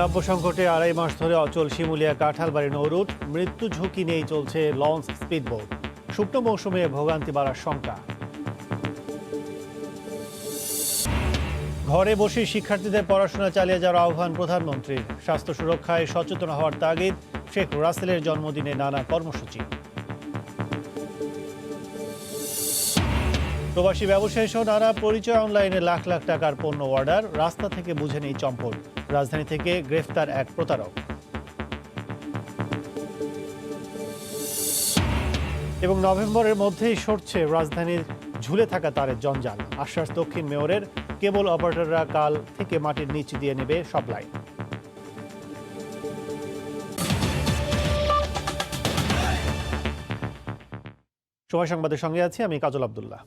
নাব্য সংকটে 2.5 মাস ধরে অচল শিমুলিয়া কাঁঠালবাড়ি নৌরুট, মৃত্যু ঝুঁকি নিয়েই চলছে লঞ্চ স্পিডবোট। শুকনো মৌসুমে ভোগান্তি বাড়ার শঙ্কা। ঘরে বসে শিক্ষার্থীদের পড়াশোনা চালিয়ে যাওয়ার আহ্বান প্রধানমন্ত্রীর। স্বাস্থ্য সুরক্ষায় সচেতন হওয়ার তাগিদ। শেখ রাসেলের জন্মদিনে নানা কর্মসূচি। প্রবাসী ব্যবসায়ী সহ নানা পরিচয় অনলাইনে লাখ লাখ টাকার পণ্য অর্ডার, রাস্তা থেকে বুঝে নেই চম্পট। রাজধানী থেকে গ্রেফতার এক প্রতারক। এবং নভেম্বরের মধ্যেই সরছে রাজধানীর ঝুলে থাকা তারের জঞ্জাল। আশ্বাস দক্ষিণ মেয়রের, কেবল অপারেটররা কাল থেকে মাটির নিচ দিয়ে নেবে সব লাইন। সময় সংবাদের সঙ্গে আছি আমি কাজল আব্দুল্লাহ।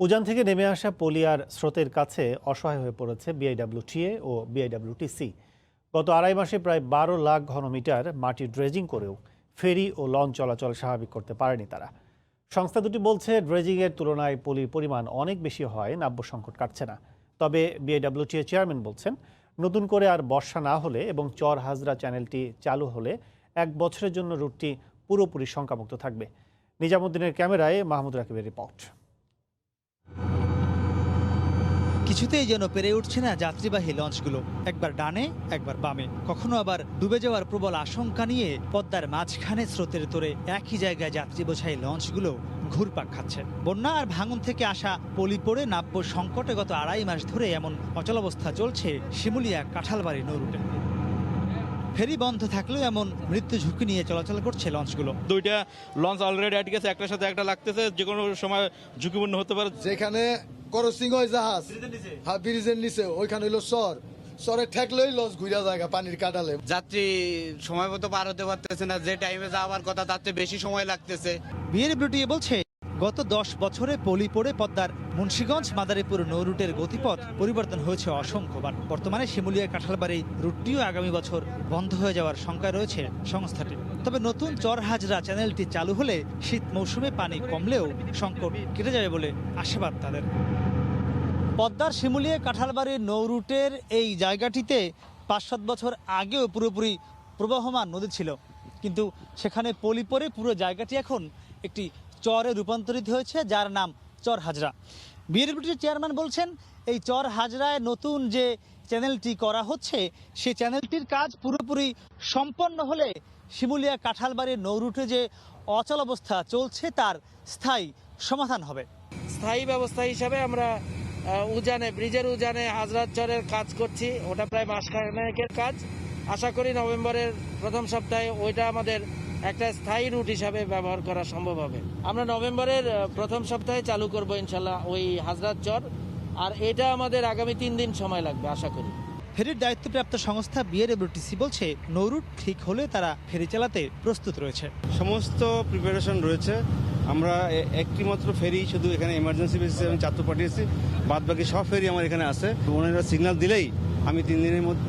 উজান থেকে নেমে আসা পলিয়ার স্রোতের কাছে অসহায় হয়ে পড়েছে বিআইডব্লিউটিএ ও বিআইডব্লিউটিসি। গত 2.5 মাসে প্রায় 12 লাখ ঘনমিটার মাটি ড্রেজিং করেও ফেরি ও লঞ্চ চলাচল স্বাভাবিক করতে পারেনি তারা। সংস্থা দুটি বলছে, ড্রেজিংয়ের তুলনায় পলির পরিমাণ অনেক বেশি হয় নাব্য সংকট কাটছে না। তবে বিআইডব্লিউটিএ চেয়ারম্যান বলছেন, নতুন করে আর বর্ষা না হলে এবং চর হাজরা চ্যানেলটি চালু হলে 1 বছরের জন্য রুটটি পুরোপুরি শঙ্কামুক্ত থাকবে। নিজামুদ্দিনের ক্যামেরায় মাহমুদ রাকিবের রিপোর্ট। কিছুতেই যেন পেরে উঠছে না যাত্রীবাহী লঞ্চগুলো, একবার ডানে একবার বামে, কখনো আবার ডুবে যাওয়ার প্রবল আশঙ্কা নিয়ে পদ্মার মাঝখানে স্রোতের তোরে একই জায়গায় যাত্রী বোঝাই লঞ্চগুলো ঘুরপাক খাচ্ছে। বন্যা আর ভাঙন থেকে আসা পলি পড়ে নাব্য সংকটে গত 2.5 মাস ধরে এমন অচলাবস্থা চলছে শিমুলিয়া কাঁঠালবাড়ি নৌরুটে। ফেরি বন্ধ থাকলেও এমন মৃত্যু ঝুঁকি নিয়ে চলাচল করছে লঞ্চগুলো। 2টা লঞ্চ অলরেডি আটকে গেছে, একটার সাথে একটা লাগতেছে, যে কোনো সময় ঝুঁকিপূর্ণ হতে পারে। যেখানে ক্রসিং হয় জাহাজ, ব্রিজের নিচে, ওইখানে হইলো সরে ঠেকলেই লঞ্চ ঘুরা জায়গা পানির কাটালে। যাত্রী সময় মতো পার হতে পারতেছে না, যে টাইমে যাওয়ার কথা তার চেয়ে বেশি সময় লাগতেছে। বিআইডব্লিউটিএ বলছে, গত 10 বছরে পলি পড়ে পদ্মার মুন্সিগঞ্জ মাদারীপুর নৌরুটের গতিপথ পরিবর্তন হয়েছে অসংখ্যবার। বর্তমানে শিমুলিয়া কাঁঠালবাড়ি রুটটিও আগামী বছর বন্ধ হয়ে যাওয়ার শঙ্কায় রয়েছে সংস্থাটি। তবে নতুন চর হাজরা চ্যানেলটি চালু হলে শীত মৌসুমে পানি কমলেও সংকট কেটে যাবে বলে আশাবাদ তাদের। পদ্মার শিমুলিয়া কাঁঠালবাড়ির নৌরুটের এই জায়গাটিতে 5-7 বছর আগেও পুরোপুরি প্রবাহমান নদী ছিল, কিন্তু সেখানে পলি পড়ে পুরো জায়গাটি এখন একটি চরে রূপান্তরিত হয়েছে, যার নাম চর হাজরা। বিআইডব্লিউটির চেয়ারম্যান বলছেন, এই চর হাজরায় নতুন যে চ্যানেলটি করা হচ্ছে সেই চ্যানেলটির কাজ পুরোপুরি সম্পন্ন হলে শিমুলিয়া কাঁঠালবাড়ির নৌরুটে যে অচলাবস্থা চলছে তার স্থায়ী সমাধান হবে। স্থায়ী ব্যবস্থা হিসাবে আমরা ব্রিজের উজানে হাজরার চরের কাজ করছি। ওটা প্রায় মাসখানেকের কাজ। আশা করি নভেম্বরের প্রথম সপ্তাহে ওইটা আমাদের একটা স্থায়ী রুট হিসাবে ব্যবহার করা সম্ভব হবে। আমরা নভেম্বরের প্রথম সপ্তাহে চালু করব ইনশাল্লাহ ওই হাজরার চর, আর এটা আমাদের আগামী 3 দিন সময় লাগবে আশা করি। ফেরির দায়িত্বপ্রাপ্ত সংস্থা বিআইডব্লিউটিসি বলছে, নৌরুট ঠিক হলে তারা ফেরি চালাতে প্রস্তুত রয়েছে। সমস্ত প্রিপারেশন রয়েছে। আমরা একটি মাত্র ফেরি শুধু এখানে এমার্জেন্সি বেসিসে আমি চাতু পাঠিয়েছি, বাদ বাকি সব ফেরি আমার এখানে আছে। ওনারা সিগন্যাল দিলেই আমি 3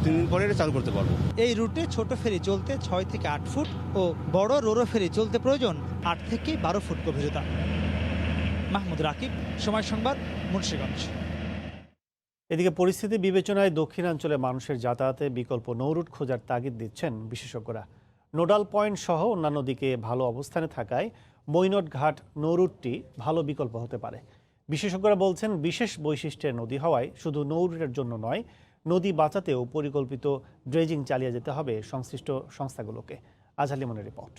দিন পরে চালু করতে পারবো। এই রুটে ছোট ফেরি চলতে 6 থেকে 8 ফুট ও বড় রোরো ফেরি চলতে প্রয়োজন 8 থেকে 12 ফুট গভীরতা। মাহমুদ রাকিব, সময় সংবাদ, মুন্সিগঞ্জ। এদিকে পরিস্থিতি বিবেচনায় দক্ষিণাঞ্চলে মানুষের যাতায়াতে বিকল্প নৌরুট খোঁজার তাগিদ দিচ্ছেন বিশেষজ্ঞরা। নোডাল পয়েন্ট সহ অন্যান্য দিকে ভালো অবস্থানে থাকায় মৈনট ঘাট নৌরুটটি ভালো বিকল্প হতে পারে। বিশেষজ্ঞরা বলছেন, বিশেষ বৈশিষ্ট্যের নদী হওয়ায় শুধু নৌরুটের জন্য নয়, নদী বাঁচাতেও পরিকল্পিত ড্রেজিং চালিয়ে যেতে হবে সংশ্লিষ্ট সংস্থাগুলোকে। আজহার লিমনের রিপোর্ট।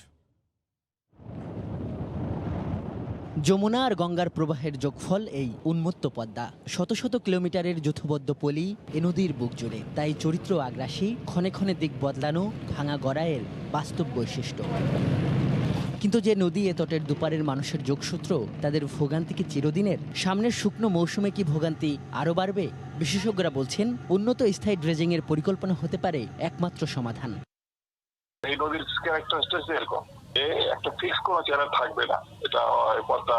যমুনা আর গঙ্গার প্রবাহের যোগফল এই উন্মত্ত পদ্মা। শত শত কিলোমিটারের যথোবদ্ধ পলি এ নদীর বুক জুড়ে, তাই চরিত্র আগ্রাসী, ক্ষণে ক্ষণে দিক বদলানো ভাঙা গড়াইয়ের বাস্তব বৈশিষ্ট্য। কিন্তু যে নদী এ তটের দুপারের মানুষের যোগসূত্র, তাদের ভোগান্তি কি চিরদিনের? সামনের শুকনো মৌসুমে কি ভোগান্তি আরও বাড়বে? বিশেষজ্ঞরা বলছেন, উন্নত স্থায়ী ড্রেজিংয়ের পরিকল্পনা হতে পারে একমাত্র সমাধান। এই নদীর ক্যারেক্টারিস্টিক্স এরকম, একটা ফিক্স কোনো চ্যানেল থাকবে না। এটা পদ্মা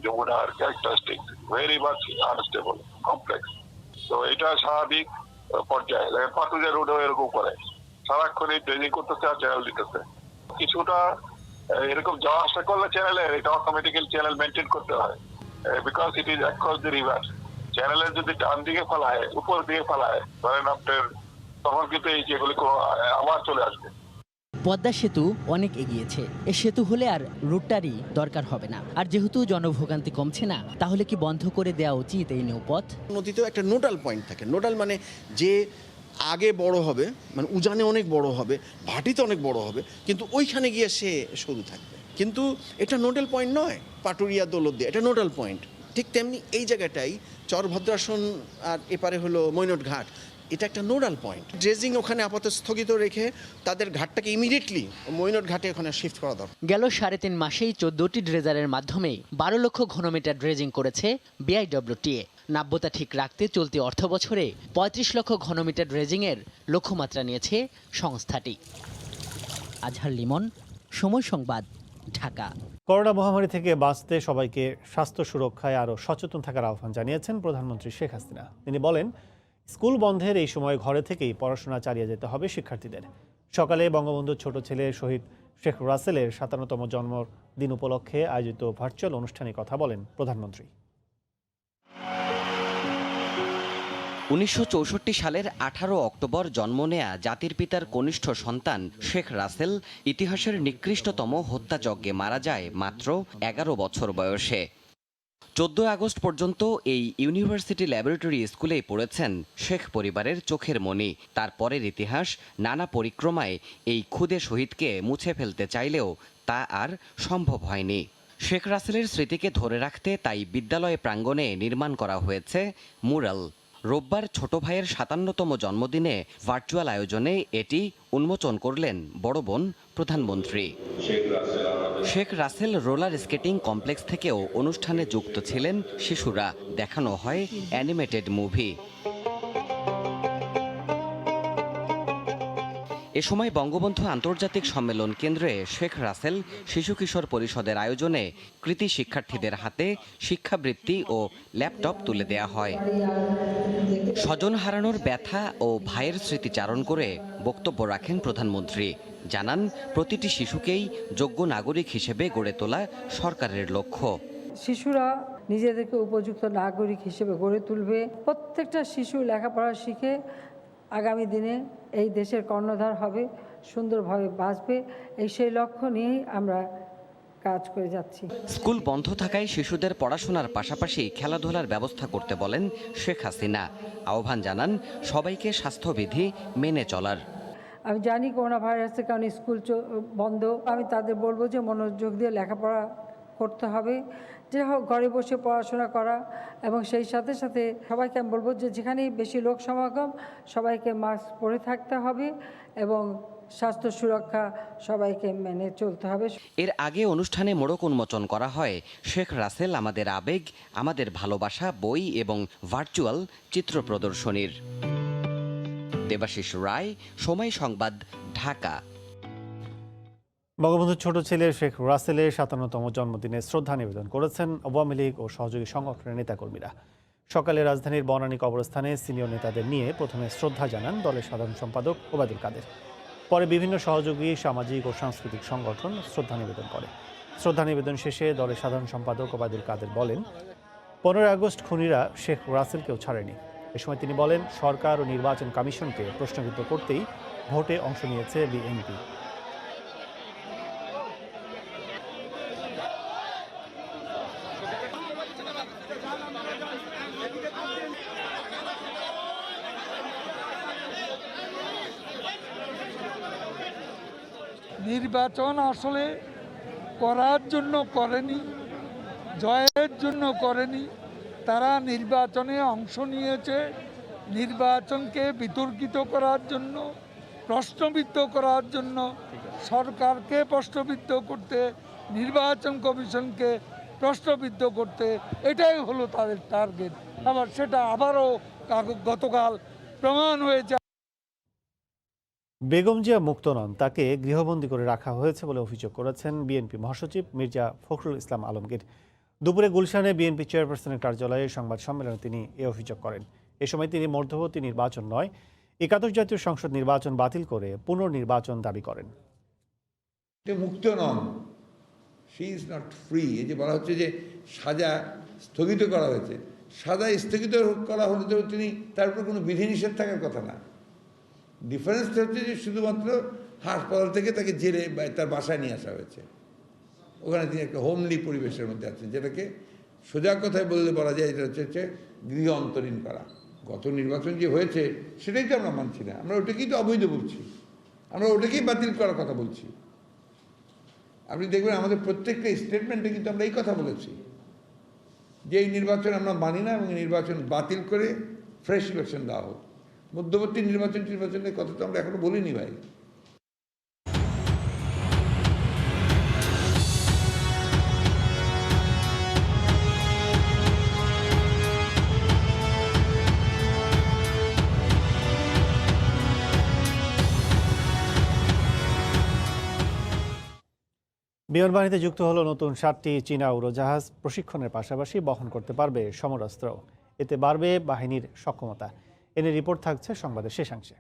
যমুনার characteristic very much unstable, complex. তো এটা স্বাভাবিক পর্যায়ে পাতুজা রোডও এরকম করে, সারাক্ষণই ড্রেজিং করতেছে আর চ্যানেল দিতেছে। কিছুটা এরকম যাওয়া আসা করলে চ্যানেলের এটা অটোমেটিক্যালি চ্যানেল মেনটেন করতে হয়, because it is across the river. চ্যানেলের যদি ডান দিকে ফেলায়, উপর দিকে ফেলায়, ধরেন আপনার তখন কিন্তু এই যেগুলি আবার চলে আসবে। পদ্মা সেতু অনেক এগিয়েছে। এ সেতু হলে আর রুটটারই দরকার হবে না। আর যেহেতু জনভোগান্তি কমছে না, তাহলে কি বন্ধ করে দেওয়া উচিত এই নৌপথ? নদীতেও একটা নোডাল পয়েন্ট থাকে। নোডাল মানে যে আগে বড় হবে, মানে উজানে অনেক বড় হবে, ভাটিতে অনেক বড় হবে, কিন্তু ওইখানে গিয়ে সে সরু থাকবে। কিন্তু এটা নোডাল পয়েন্ট নয়। পাটুরিয়া দৌলতদিয়া এটা নোডাল পয়েন্ট। ঠিক তেমনি এই জায়গাটাই চরভদ্রাসন আর এপারে হলো মৈনট ঘাট, এটা একটা নোডাল পয়েন্ট। ড্রেজিং ওখানে আপাতত স্থগিত রেখে তাদের ঘাটটাকে ইমিডিয়েটলি মৈনট ঘাটে ওখানে শিফট করা দরকার। গেল 3.5 মাসেই 14টি ড্রেজারের মাধ্যমে 12 লক্ষ ঘনমিটার ড্রেজিং করেছে বিআইডব্লিউটিএ। নাব্যতা ঠিক রাখতে চলতি অর্থ বছরে 35 লক্ষ ঘনমিটার ড্রেজিংয়ের লক্ষ্যমাত্রা নিয়েছে সংস্থাটি। আজহার লিমন, সময় সংবাদ, ঢাকা। করোনা মহামারী থেকে বাঁচতে সবাইকে স্বাস্থ্য সুরক্ষায় আরও সচেতন থাকার আহ্বান জানিয়েছেন প্রধানমন্ত্রী শেখ হাসিনা। তিনি বলেন, স্কুল বন্ধের এই সময় ঘরে থেকেই পড়াশোনা চালিয়ে যেতে হবে শিক্ষার্থীদের। সকালে বঙ্গবন্ধুর ছোট ছেলে শহীদ শেখ রাসেলের 57তম জন্মদিন উপলক্ষে আয়োজিত ভার্চুয়াল অনুষ্ঠানে কথা বলেন প্রধানমন্ত্রী। 1964 সালের 18 অক্টোবর জন্ম নেয়া জাতির পিতার কনিষ্ঠ সন্তান শেখ রাসেল ইতিহাসের নিকৃষ্টতম হত্যাযজ্ঞে মারা যায় মাত্র 11 বছর বয়সে। 14 আগস্ট পর্যন্ত এই ইউনিভার্সিটি ল্যাবরেটরি স্কুলেই পড়েছেন শেখ পরিবারের চোখের মণি। তারপরের ইতিহাস নানা পরিক্রমায় এই ক্ষুদে শহীদকে মুছে ফেলতে চাইলেও তা আর সম্ভব হয়নি। শেখ রাসেলের স্মৃতিকে ধরে রাখতে তাই বিদ্যালয় প্রাঙ্গণে নির্মাণ করা হয়েছে মুরাল। রোববার ছোট ভাইয়ের 57তম জন্মদিনে ভার্চুয়াল আয়োজনে এটি উন্মোচন করলেন বড় বোন প্রধানমন্ত্রী। Sheikh Russel roller skating complex থেকেও অনুষ্ঠানে যুক্ত ছিলেন শিশুরা। দেখানো হয় অ্যানিমেটেড মুভি। এ সময় বঙ্গবন্ধু আন্তর্জাতিক সম্মেলন কেন্দ্রে শেখ রাসেল শিশু কিশোর পরিষদের আয়োজনে কৃতি শিক্ষার্থীদের হাতে শিক্ষাবৃত্তি ও ল্যাপটপ তুলে দেয়া হয়। স্বজন হারানোর ব্যথা ও ভাইয়ের স্মৃতিচারণ করে বক্তব্য রাখেন প্রধানমন্ত্রী। জানান, প্রতিটি শিশুকেই যোগ্য নাগরিক হিসেবে গড়ে তোলা সরকারের লক্ষ্য। শিশুরা নিজেদেরকে উপযুক্ত নাগরিক হিসেবে গড়ে তুলবে। প্রত্যেকটা শিশু লেখাপড়া শিখে আগামী দিনে এই দেশের কর্ণধার হবে, সুন্দরভাবে বাঁচবে, সেই লক্ষ্য নিয়েই আমরা কাজ করে যাচ্ছি। স্কুল বন্ধ থাকায় শিশুদের পড়াশোনার পাশাপাশি খেলাধুলার ব্যবস্থা করতে বলেন শেখ হাসিনা। আহ্বান জানান সবাইকে স্বাস্থ্যবিধি মেনে চলার। আমি জানি করোনা ভাইরাসের কারণে স্কুল বন্ধ, আমি তাদের বলবো যে মনোযোগ দিয়ে লেখাপড়া করতে হবে, যে হোক ঘরে বসে পড়াশোনা করা, এবং সেই সাথে সাথে সবাইকে আমি বলবো যে যেখানেই বেশি লোক সমাগম সবাইকে মাস্ক পরে থাকতে হবে এবং স্বাস্থ্য সুরক্ষা সবাইকে মেনে চলতে হবে। এর আগে অনুষ্ঠানে মোড়ক উন্মোচন করা হয় শেখ রাসেল আমাদের আবেগ আমাদের ভালোবাসা বই এবং ভার্চুয়াল চিত্র প্রদর্শনীর। দেবাশিস রায়, সময় সংবাদ, ঢাকা। বঙ্গবন্ধুর ছোট ছেলে শেখ রাসেলের 57তম জন্মদিনে শ্রদ্ধা নিবেদন করেছেন আওয়ামী লীগ ও সহযোগী সংগঠনের নেতাকর্মীরা। সকালে রাজধানীর বনানী কবরস্থানে সিনিয়র নেতাদের নিয়ে প্রথমে শ্রদ্ধা জানান দলের সাধারণ সম্পাদক ওবায়দুল কাদের। পরে বিভিন্ন সহযোগী সামাজিক ও সাংস্কৃতিক সংগঠন শ্রদ্ধা নিবেদন করে। শ্রদ্ধা নিবেদন শেষে দলের সাধারণ সম্পাদক ওবায়দুল কাদের বলেন, 15 আগস্ট খুনিরা শেখ রাসেলকেও ছাড়েনি। এ সময় তিনি বলেন, সরকার ও নির্বাচন কমিশনকে প্রশ্নবিদ্ধ করতেই ভোটে অংশ নিয়েছে বিএনপি। নির্বাচন আসলে করার জন্য করেনি, জয়ের জন্য করেনি। তারা নির্বাচনে অংশ নিয়েছে নির্বাচনকে বিতর্কিত করার জন্য, প্রশ্নবিদ্ধ করার জন্য, সরকারকে প্রশ্নবিদ্ধ করতে, নির্বাচন কমিশনকে প্রশ্নবিদ্ধ করতে। এটাই হলো তাদের টার্গেট। আবার সেটা আবারও গতকাল প্রমাণ হয়েছে। বেগম জিয়া মুক্ত নন, তাকে গৃহবন্দী করে রাখা হয়েছে বলে অভিযোগ করেছেন বিএনপি মহাসচিব মির্জা ফখরুল ইসলাম আলমগীর। দুপুরে গুলশানে বিএনপি চেয়ারপারসনের কার্যালয়ে সংবাদ সম্মেলনে তিনি এ অভিযোগ করেন। এ সময় তিনি মধ্যবর্তী নির্বাচন নয়, 71 জাতীয় সংসদ নির্বাচন বাতিল করে পুনর্নির্বাচন দাবি করেন। মুক্ত নন, শি ইজ নট ফ্রি। এই যে বলা হচ্ছে যে সাজা স্থগিত করা হয়েছে, সাজা স্থগিত করা হলে তো তিনি তার উপর কোনো বিধিনিষেধ থাকার কথা না। ডিফারেন্সটা হচ্ছে যে শুধুমাত্র হাসপাতাল থেকে তাকে জেলে বা তার বাসায় নিয়ে আসা হয়েছে। ওখানে তিনি একটা হোমলি পরিবেশের মধ্যে আছেন, যেটাকে সোজা কথায় বলা যায় এটা হচ্ছে গৃহ অন্তরীণ করা। গত নির্বাচন যে হয়েছে সেটাই তো আমরা মানছি না, আমরা ওটাকেই তো অবৈধ বলছি, আমরা ওটাকেই বাতিল করার কথা বলছি। আপনি দেখবেন আমাদের প্রত্যেকটা স্টেটমেন্টে কিন্তু আমরা এই কথা বলেছি যে এই নির্বাচন আমরা মানি না এবং নির্বাচন বাতিল করে ফ্রেশ ইলেকশন দেওয়া হোক। মধ্যবর্তী নির্বাচনের কথা তো আমরা এখনো বলিনি ভাই। বিমানবাহিনীতে যুক্ত হলো নতুন 7টি চীনা উড়োজাহাজ। প্রশিক্ষণের পাশাপাশি বহন করতে পারবে সমরাস্ত্র। এতে বাড়বে বাহিনীর সক্ষমতা। এনে রিপোর্ট থাকছে সংবাদের শেষাংশে।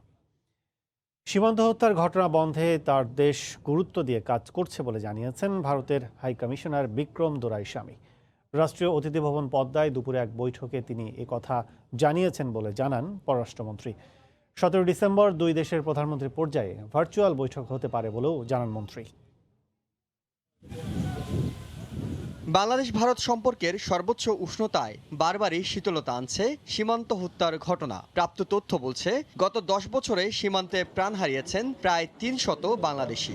সীমান্ত হত্যার ঘটনা বন্ধে তার দেশ গুরুত্ব দিয়ে কাজ করছে বলে জানিয়েছেন ভারতের হাই কমিশনার বিক্রম দোরাইস্বামী। রাষ্ট্রীয় অতিথি ভবন পদ্মায় দুপুরে এক বৈঠকে তিনি একথা জানিয়েছেন বলে জানান পররাষ্ট্রমন্ত্রী। 17 ডিসেম্বর দুই দেশের প্রধানমন্ত্রী পর্যায়ে ভার্চুয়াল বৈঠক হতে পারে বলেও জানান মন্ত্রী। বাংলাদেশ ভারত সম্পর্কের সর্বোচ্চ উষ্ণতায় বারবারই শীতলতা আনছে সীমান্ত হত্যার ঘটনা। প্রাপ্ত তথ্য বলছে গত 10 বছরে সীমান্তে প্রাণ হারিয়েছেন প্রায় 300 বাংলাদেশি।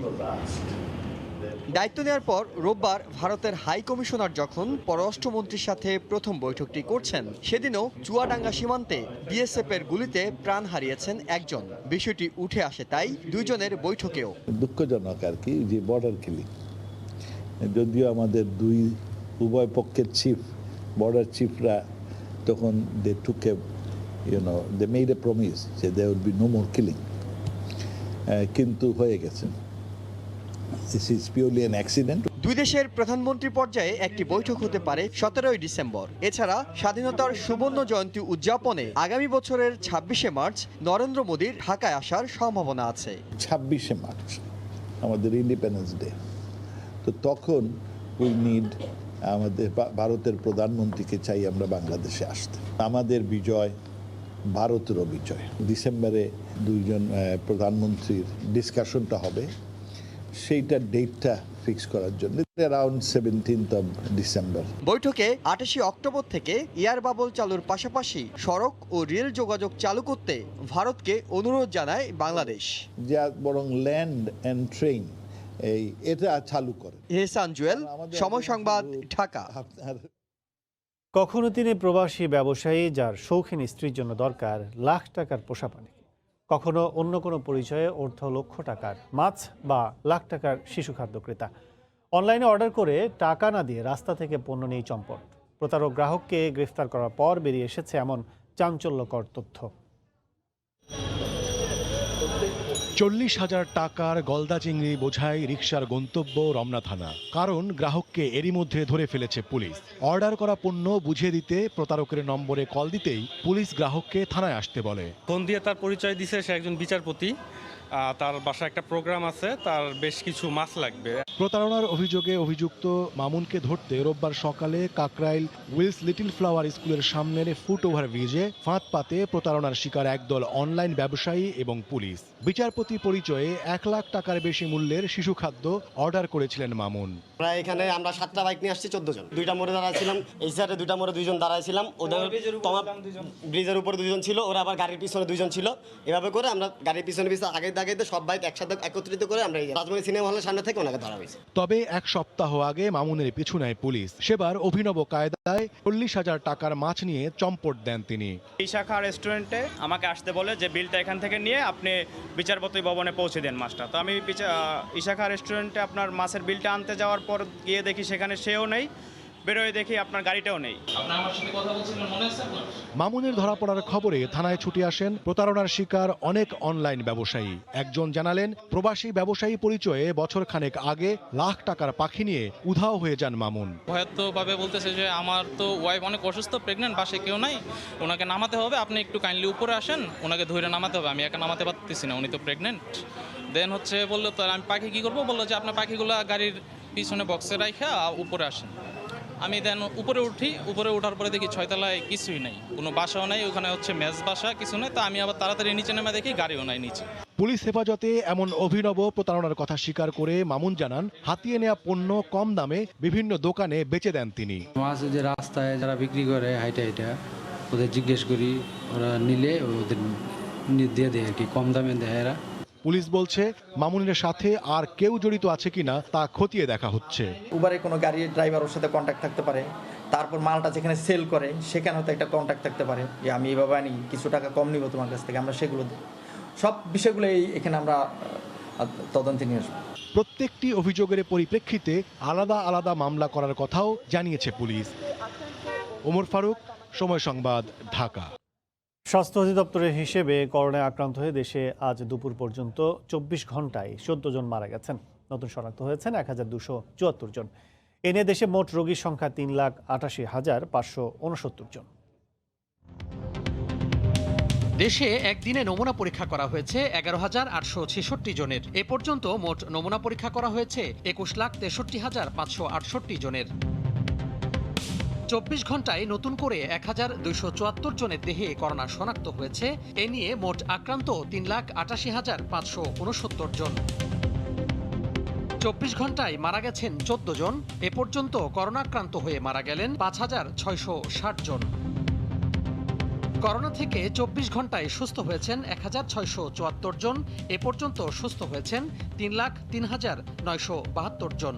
দায়িত্ব নেওয়ার পর রোববার ভারতের হাই কমিশনার যখন পররাষ্ট্রমন্ত্রীর সাথে প্রথম বৈঠকটি করছেন, সেদিনও চুয়াডাঙ্গা সীমান্তে বিএসএফ এর গুলিতে প্রাণ হারিয়েছেন একজন। বিষয়টি উঠে আসে তাই দুইজনের বৈঠকেও। দুঃখজনক আর কি, যে বর্ডার কিলিং, যদিও আমাদের উভয় পক্ষের বর্ডার চিফরা তখন দে টুক এ দে মেড এ প্রমিস যে there would be no more killing, কিন্তু হয়ে গেছে। This is purely an accident. দুই দেশের প্রধানমন্ত্রী পর্যায়ে একটি বৈঠক হতে পারে 17 ডিসেম্বর। এছাড়া স্বাধীনতার সুবর্ণ জয়ন্তী উদযাপনে আগামী বছরের 26শে মার্চ নরেন্দ্র মোদীর ঢাকায় আসার সম্ভাবনা আছে। 26শে মার্চ আমাদের ইন্ডিপেন্ডেন্স ডে, তো তখন উই নিড আমাদের ভারতের প্রধানমন্ত্রীকে চাই আমরা বাংলাদেশে আসতে। আমাদের বিজয় ভারতেরও বিজয়। ডিসেম্বরে দুইজন প্রধানমন্ত্রীর ডিসকাশনটা হবে, সেইটার ডেটটা ফিক্স করার জন্য অ্যারাউন্ড 17th of ডিসেম্বর। বৈঠকে 28 অক্টোবর থেকে এয়ার বাবল চালুর পাশাপাশি সড়ক ও রেল যোগাযোগ চালু করতে ভারতকে অনুরোধ জানায় বাংলাদেশ, যা বরং ল্যান্ড অ্যান্ড ট্রেন এটা চালু করে। এহসান জুয়েল, সময় সংবাদ, ঢাকা। কখনো তিনি প্রবাসী ব্যবসায়ী যার শৌখিন স্ত্রীর জন্য দরকার লাখ টাকার পোষাপানি, কখনো অন্য কোনো পরিচয়ে অর্ধ লক্ষ টাকার মাছ বা লাখ টাকার শিশু খাদ্য ক্রেতা। অনলাইনে অর্ডার করে টাকা না দিয়ে রাস্তা থেকে পণ্য নিয়ে চম্পট। প্রতারক গ্রাহককে গ্রেফতার করার পর বেরিয়ে এসেছে এমন চাঞ্চল্যকর তথ্য। 40,000 টাকার গলদা চিংড়ি বোঝাই রিকশার গন্তব্য রমনা থানা। কারণ গ্রাহককে এরই মধ্যে ধরে ফেলেছে পুলিশ। অর্ডার করা পণ্য বুঝিয়ে দিতে প্রতারকের নম্বরে কল দিতেই পুলিশ গ্রাহককে থানায় আসতে বলে। ফোন দিয়ে তার পরিচয় দিছে সে একজন বিচারপতি, তার বাসায় একটা প্রোগ্রাম আছে, তার বেশ কিছু মাছ লাগবে। প্রতারণার অভিযোগে অভিযুক্ত মামুনকে ধরতে রোববার সকালে কাকরাইল উইলস লিটল ফ্লাওয়ার স্কুলের সামনের ফুট ওভারব্রিজে ফাঁদ পাতে প্রতারণার শিকার একদল অনলাইন ব্যবসায়ী এবং পুলিশ। বিচারপতি পরিচয়ে 1 লাখ টাকার বেশি মূল্যের শিশু খাদ্য অর্ডার করেছিলেন মামুন। প্রায় এখানে আমরা 7টা বাইক নিয়ে আসছি, 14 জন। 2টা মোড়ে দাঁড়াইছিলাম, এই সাইডে 2টা মোড়ে 2 জন দাঁড়াইছিলাম। ওদের ব্রিজের উপরে 2 জন ছিল, ওরা আবার গাড়ির পিছনে 2 জন ছিল। এভাবে করে আমরা গাড়ির পিছনে আগে দাগাইতে সব বাইক একসাথে একত্রিত করে আমরা রাজমণি সিনেমা হলের সামনে থেকে ওনাকে ধরা হয়েছে। তবে 1 সপ্তাহ আগে মামুনের পিছু নেয় পুলিশ। সেবার অভিনব কায়দায় 40,000 টাকার মাছ নিয়ে চম্পট দেন তিনি। ইশাখা রেস্টুরেন্টে আমাকে আসতে বলে যে বিলটা এখান থেকে নিয়ে আপনি বিচারপতি ভবনে পৌঁছে দেন মাছটা। তো আমি ইশাখা রেস্টুরেন্টে আপনার মাছের বিলটা আনতে যাওয়ার পর গিয়ে দেখি সেখানে সেও নেই, বেরোয় দেখি আপনার গাড়িটাও নেই। মামুনের ধরা পড়ার খবরে থানায় ছুটে আসেন প্রতারণার শিকার অনেক অনলাইন ব্যবসায়ী। একজন জানালেন, প্রবাসী ব্যবসায়ী পরিচয়ে বছর খানেক আগে লাখ টাকার পাখি নিয়ে উধাও হয়ে যান মামুন। ভয়াত্মকভাবে বলতেছে যে আমার তো ওয়াইফ অনেক অসুস্থ, প্রেগনেন্ট, বাসে কেউ নাই, ওনাকে নামাতে হবে, আপনি একটু কাইন্ডলি উপরে আসেন, ওনাকে ধরে নামাতে হবে, আমি একা নামাতে পারতেছি না, উনি তো প্রেগনেন্ট। দেন বললো তো আমি পাখি কী করবো, বললো যে আপনার পাখিগুলো গাড়ির পিছনে বক্সে রাখা উপরে আসেন। আমি দেন উপরে উঠি, উপরে ওঠার পরে দেখি 6 তলায় কিছুই নাই, কোনো বাসাও নাই, ওখানে হচ্ছে মেস বাসা কিছু নেই। তো আমি আবার তাড়াতাড়ি নিচে নেমে দেখি গাড়িও নাই নিচে। পুলিশ হেফাজতে এমন অভিনব প্রতারণার কথা স্বীকার করে মামুন জানান, হাতিয়ে নেওয়া পণ্য কম দামে বিভিন্ন দোকানে বেচে দেন তিনি। মাছ যে রাস্তায় যারা বিক্রি করে হাইটা হাইটা ওদের জিজ্ঞেস করি, ওরা নিলে ওদের দিয়ে দেয় আর কি, কম দামে দেয় এরা। পুলিশ বলছে মামুনের সাথে আর কেউ জড়িত আছে কিনা তা খতিয়ে দেখা হচ্ছে। উবারে কোনো গাড়ির ড্রাইভার ওর সাথে কন্ট্যাক্ট থাকতে পারে, তারপর মালটা যেখানে সেল করে সেখানেও তো একটা কন্ট্যাক্ট থাকতে পারে যে আমি এভাবে আনি, কিছু টাকা কম নিব তোমার কাছ থেকে, আমরা সেগুলো দিই। সব বিষয়গুলোই এখানে আমরা তদন্তে নিয়ে আসবো। প্রত্যেকটি অভিযোগের পরিপ্রেক্ষিতে আলাদা আলাদা মামলা করার কথাও জানিয়েছে পুলিশ। ওমর ফারুক, সময় সংবাদ, ঢাকা। স্বাস্থ্য অধিদপ্তরের হিসেবে করোনায় আক্রান্ত হয়ে দেশে আজ দুপুর পর্যন্ত 24 ঘন্টায় 14 জন মারা গেছেন। নতুন শনাক্ত হয়েছেন 1274 জন। এ নিয়ে দেশে মোট রোগীর সংখ্যা 3,88,569 জন। দেশে একদিনে নমুনা পরীক্ষা করা হয়েছে 11,866 জনের। এ পর্যন্ত মোট নমুনা পরীক্ষা করা হয়েছে 21,63,568 জনের। 24 ঘন্টায় নতুন করে 1,274 জনের দেহে করোনা শনাক্ত হয়েছে। এ নিয়ে মোট আক্রান্ত 3,88,569 জন। 24 ঘন্টায় মারা গেছেন 14 জন। এ পর্যন্ত করোনা আক্রান্ত হয়ে মারা গেলেন 5,660 জন। করোনা থেকে 24 ঘন্টায় সুস্থ হয়েছেন 1,674 জন। এ পর্যন্ত সুস্থ হয়েছেন 3,03,972 জন।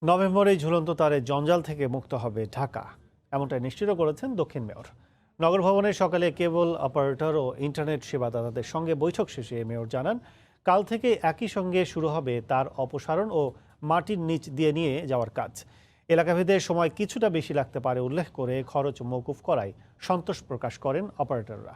নভেম্বরে ঝুলন্ত তারে জঞ্জাল থেকে মুক্ত হবে ঢাকা, এমনটাই নিশ্চিত করেছেন দক্ষিণ মেয়র। নগর ভবনে সকালে কেবল অপারেটর ও ইন্টারনেট সেবাদাতাদের সঙ্গে বৈঠক শেষে মেয়র জানান, কাল থেকে একই সঙ্গে শুরু হবে তার অপসারণ ও মাটির নিচ দিয়ে নিয়ে যাওয়ার কাজ। এলাকাভেদে সময় কিছুটা বেশি লাগতে পারে উল্লেখ করে খরচ মওকুফ করায় সন্তোষ প্রকাশ করেন অপারেটররা।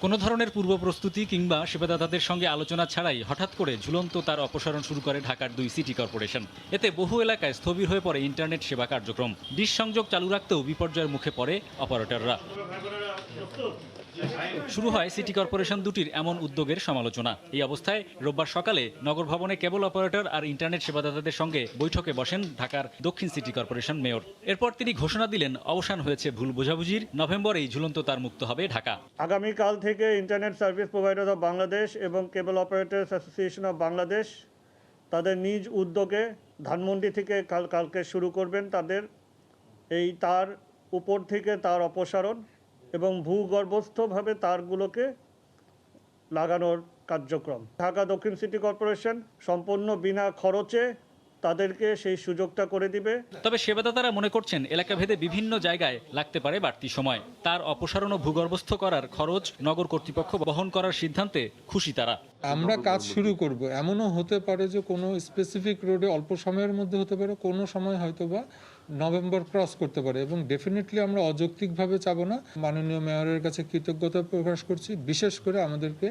কোনো ধরনের পূর্ব প্রস্তুতি কিংবা সেবাদাতাদের সঙ্গে আলোচনা ছাড়াই হঠাৎ করে ঝুলন্ত তার অপসারণ শুরু করে ঢাকার 2 সিটি কর্পোরেশন। এতে বহু এলাকায় স্থবির হয়ে পড়ে ইন্টারনেট সেবা কার্যক্রম। ডিশ সংযোগ চালু রাখতেও বিপর্যয়ের মুখে পড়ে অপারেটররা। শুরু হয় সিটি কর্পোরেশন দুটির এমন উদ্যোগের সমালোচনা। এই অবস্থায় রোববার সকালে নগর ভবনে কেবল অপারেটর আর ইন্টারনেট সেবাদাতাদের সঙ্গে বৈঠকে বসেন ঢাকার দক্ষিণ সিটি কর্পোরেশন মেয়র। এরপর তিনি ঘোষণা দিলেন, অবসান হয়েছে ভুল বোঝাবুঝির, নভেম্বরেই ঝুলন্ত তার মুক্ত হবে ঢাকা। আগামীকাল থেকে internet service provider of Bangladesh এবং কেবল অপারেটর্স অ্যাসোসিয়েশন অফ বাংলাদেশ তাদের নিজ উদ্যোগে ধানমন্ডি থেকে কালকে শুরু করবেন তাদের এই তার উপর থেকে তার অপসারণ এবং ভূগর্ভস্থভাবে তারগুলোকে লাগানোর কার্যক্রম। ঢাকা দক্ষিণ সিটি কর্পোরেশন সম্পূর্ণ বিনা খরচে তাদেরকে সেই সুযোগটা করে দিবে। তবে সেবাদাতারা মনে করছেন এলাকাভেদে বিভিন্ন জায়গায় লাগতে পারে বাড়তি সময়। তার অপসারণ ও ভূগর্ভস্থ করার খরচ নগর কর্তৃপক্ষ বহন করার সিদ্ধান্তে খুশি তারা। আমরা কাজ শুরু করব, এমনও হতে পারে যে কোনো স্পেসিফিক রোডে অল্প সময়ের মধ্যে হতে পারে, কোনো সময় হয়তোবা নভেম্বর ক্রস করতে পারে এবং ডেফিনেটলি আমরা অযৌক্তিকভাবে চাবো না। মাননীয় মেয়রের কাছে কৃতজ্ঞতা প্রকাশ করছি, বিশেষ করে আমাদেরকে